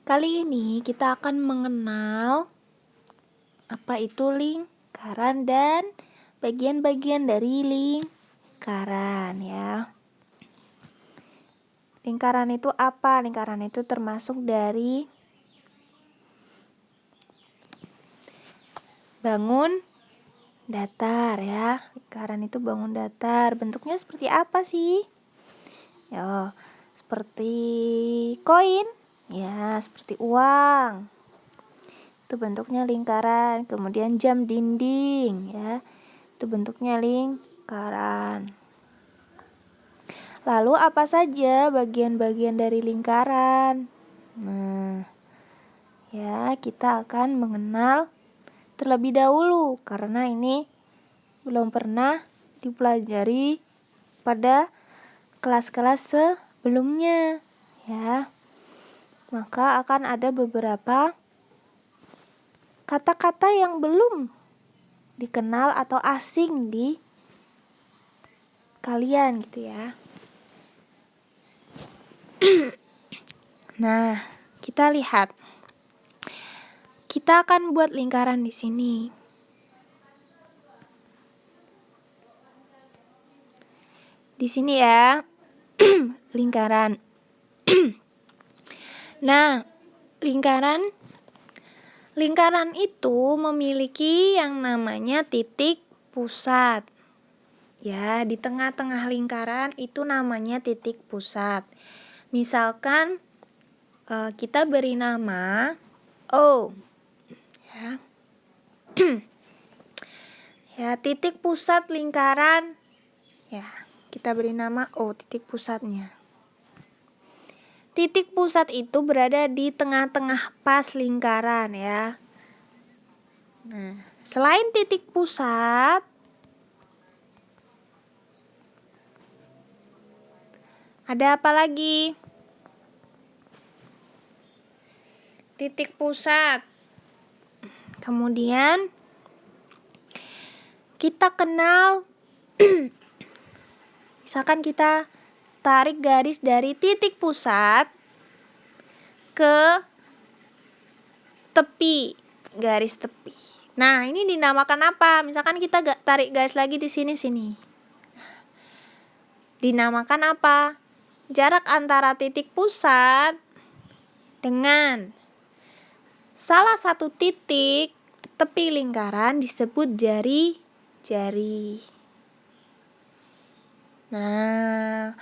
Kali ini kita akan mengenal apa itu lingkaran dan bagian-bagian dari lingkaran ya. Lingkaran itu apa? Lingkaran itu termasuk dari bangun datar ya. Lingkaran itu bangun datar. Bentuknya seperti apa sih? Ya, seperti koin. Ya, seperti uang. Itu bentuknya lingkaran. Kemudian jam dinding ya. Itu bentuknya lingkaran. Lalu apa saja bagian-bagian dari lingkaran? Nah, ya kita akan mengenal terlebih dahulu karena ini belum pernah dipelajari pada kelas-kelas sebelumnya ya. Maka akan ada beberapa kata-kata yang belum dikenal atau asing di kalian gitu ya. Nah, kita lihat. Kita akan buat lingkaran di sini. Di sini ya. Lingkaran. Nah, lingkaran itu memiliki yang namanya titik pusat. Ya, di tengah-tengah lingkaran itu namanya titik pusat. Misalkan kita beri nama O. Ya. Ya, titik pusat lingkaran. Ya, kita beri nama O, titik pusatnya. Titik pusat itu berada di tengah-tengah pas lingkaran ya. Nah, selain titik pusat, ada apa lagi? Titik pusat. Kemudian kita kenal misalkan kita tarik garis dari titik pusat ke tepi, garis tepi. Nah, ini dinamakan apa? Misalkan kita tarik garis lagi di sini. Dinamakan apa? Jarak antara titik pusat dengan salah satu titik tepi lingkaran disebut jari-jari. Nah,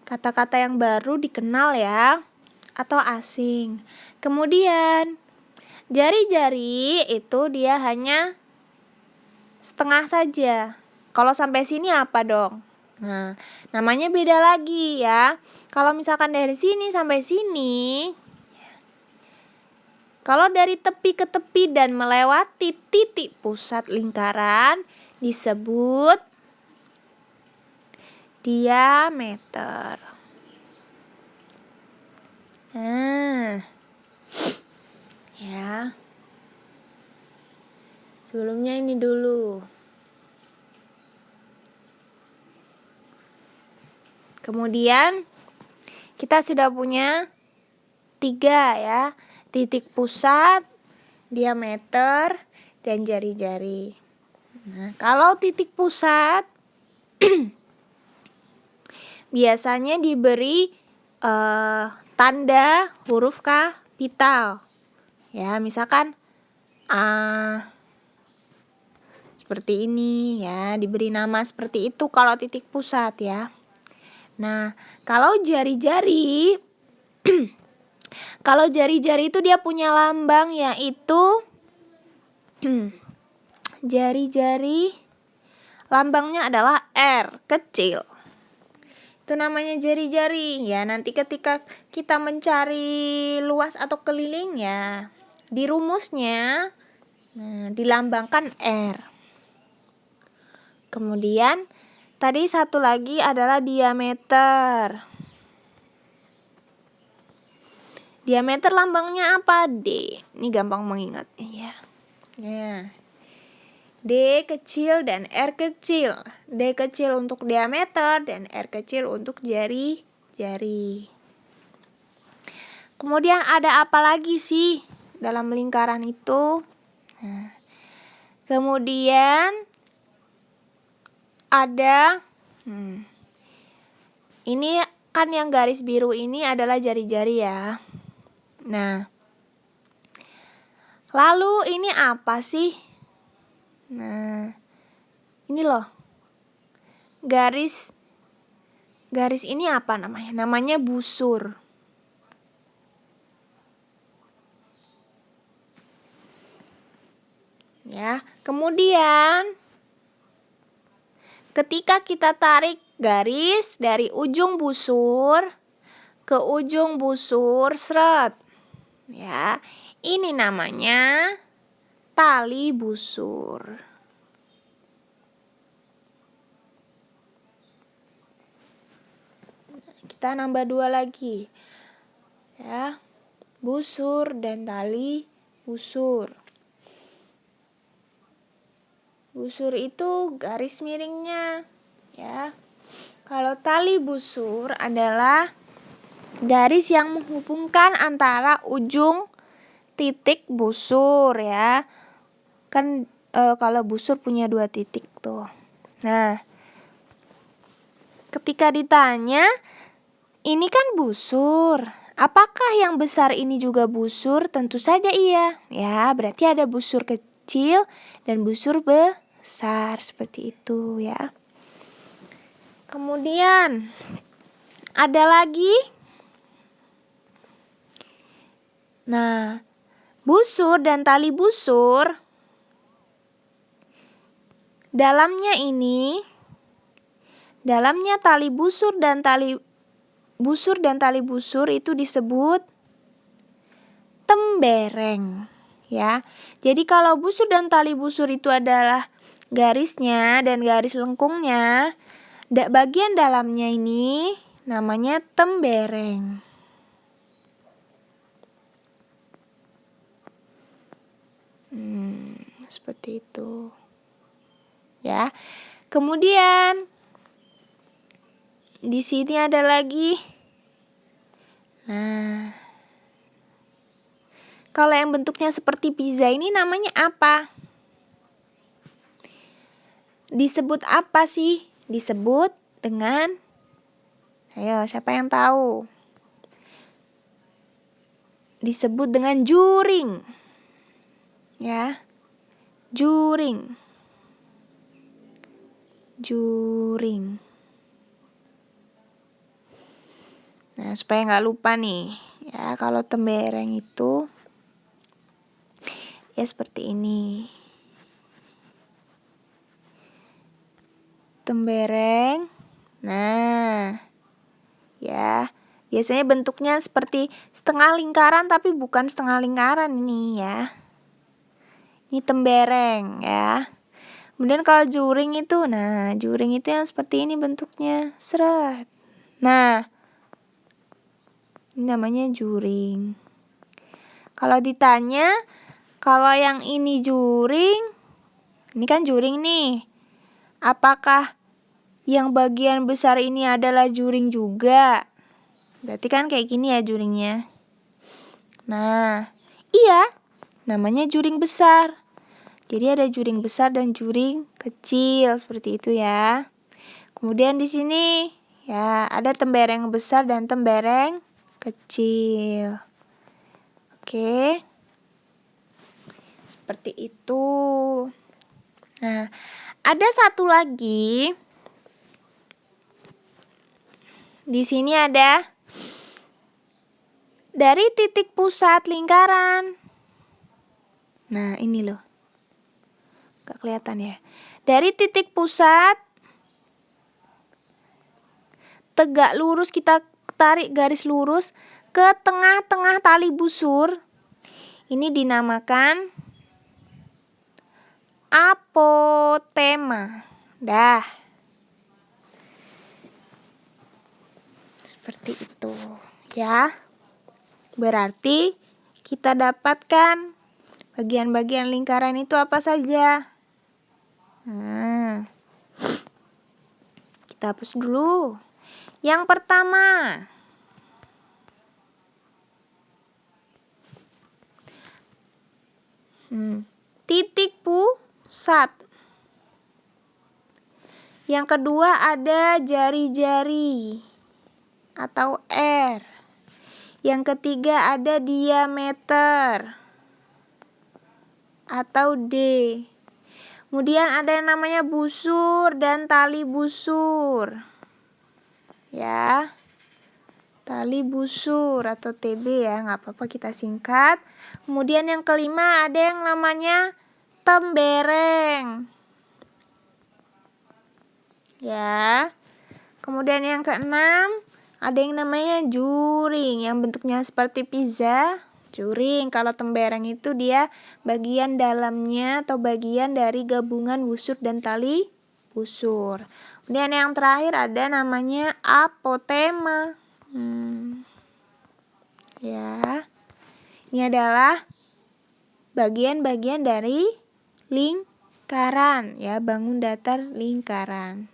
kata-kata yang baru dikenal ya, atau asing. Kemudian, jari-jari itu dia hanya setengah saja. Kalau sampai sini apa dong? Nah, namanya beda lagi ya. Kalau misalkan dari sini sampai sini, kalau dari tepi ke tepi dan melewati titik pusat lingkaran disebut diameter. Nah, ya. Sebelumnya ini dulu. Kemudian kita sudah punya 3 ya. Titik pusat, diameter, dan jari-jari. Nah, kalau titik pusat biasanya diberi tanda huruf kapital. Ya, misalkan seperti ini ya, diberi nama seperti itu kalau titik pusat ya. Nah, kalau jari-jari kalau jari-jari itu dia punya lambang yaitu jari-jari lambangnya adalah R kecil. Itu namanya jari-jari ya. Nanti ketika kita mencari luas atau keliling ya, di rumusnya dilambangkan R. Kemudian tadi satu lagi adalah diameter. Diameter lambangnya apa? D. Ini gampang mengingatnya ya. Ya. D kecil dan R kecil. D kecil untuk diameter dan R kecil untuk jari-jari. Kemudian ada apa lagi sih dalam lingkaran itu? Nah, kemudian ada ini kan yang garis biru ini adalah jari-jari ya. Nah, lalu ini apa sih? Nah, ini loh. Garis ini apa namanya? Namanya busur. Ya, kemudian ketika kita tarik garis dari ujung busur ke ujung busur, seret. Ya, ini namanya tali busur. Kita nambah 2 lagi. Ya. Busur dan tali busur. Busur itu garis miringnya, ya. Kalau tali busur adalah garis yang menghubungkan antara ujung titik busur, ya. Kan kalau busur punya 2 titik tuh. Nah, ketika ditanya, ini kan busur. Apakah yang besar ini juga busur? Tentu saja iya. Ya, berarti ada busur kecil dan busur besar seperti itu ya. Kemudian ada lagi. Nah, busur dan tali busur dalamnya tali busur dan tali busur itu disebut tembereng ya. Jadi kalau busur dan tali busur itu adalah garisnya dan garis lengkungnya, bagian dalamnya ini namanya tembereng. Seperti itu. Ya. Kemudian di sini ada lagi. Nah, kalau yang bentuknya seperti pizza ini namanya apa? Disebut apa sih? Disebut dengan, ayo siapa yang tahu? Disebut dengan juring. Ya. Juring. Nah, supaya nggak lupa nih, ya kalau tembereng itu ya seperti ini. Tembereng. Nah, ya biasanya bentuknya seperti setengah lingkaran tapi bukan setengah lingkaran ini ya. Ini tembereng ya. Kemudian kalau juring itu, juring itu yang seperti ini bentuknya, seret. Nah, ini namanya juring. Kalau ditanya, kalau yang ini juring, ini kan juring nih. Apakah yang bagian besar ini adalah juring juga? Berarti kan kayak gini ya juringnya. Nah, iya, namanya juring besar. Jadi ada juring besar dan juring kecil seperti itu ya. Kemudian di sini ya ada tembereng besar dan tembereng kecil. Oke. Seperti itu. Nah, ada satu lagi. Di sini ada dari titik pusat lingkaran. Nah, ini loh. Gak kelihatan ya. Dari titik pusat tegak lurus, kita tarik garis lurus ke tengah-tengah tali busur. Ini dinamakan apotema. Dah. Seperti itu ya. Berarti kita dapatkan bagian-bagian lingkaran itu apa saja. Nah, kita hapus dulu. Yang pertama, Titik pusat. Yang kedua ada jari-jari atau R. Yang ketiga ada diameter atau D. Kemudian ada yang namanya busur dan tali busur. Ya. Tali busur atau TB ya, nggak apa-apa kita singkat. Kemudian yang kelima ada yang namanya tembereng. Ya. Kemudian yang keenam ada yang namanya juring yang bentuknya seperti pizza. Juring. Kalau tembereng itu dia bagian dalamnya atau bagian dari gabungan busur dan tali busur. Kemudian yang terakhir ada namanya apotema. Ya. Ini adalah bagian-bagian dari lingkaran ya, bangun datar lingkaran.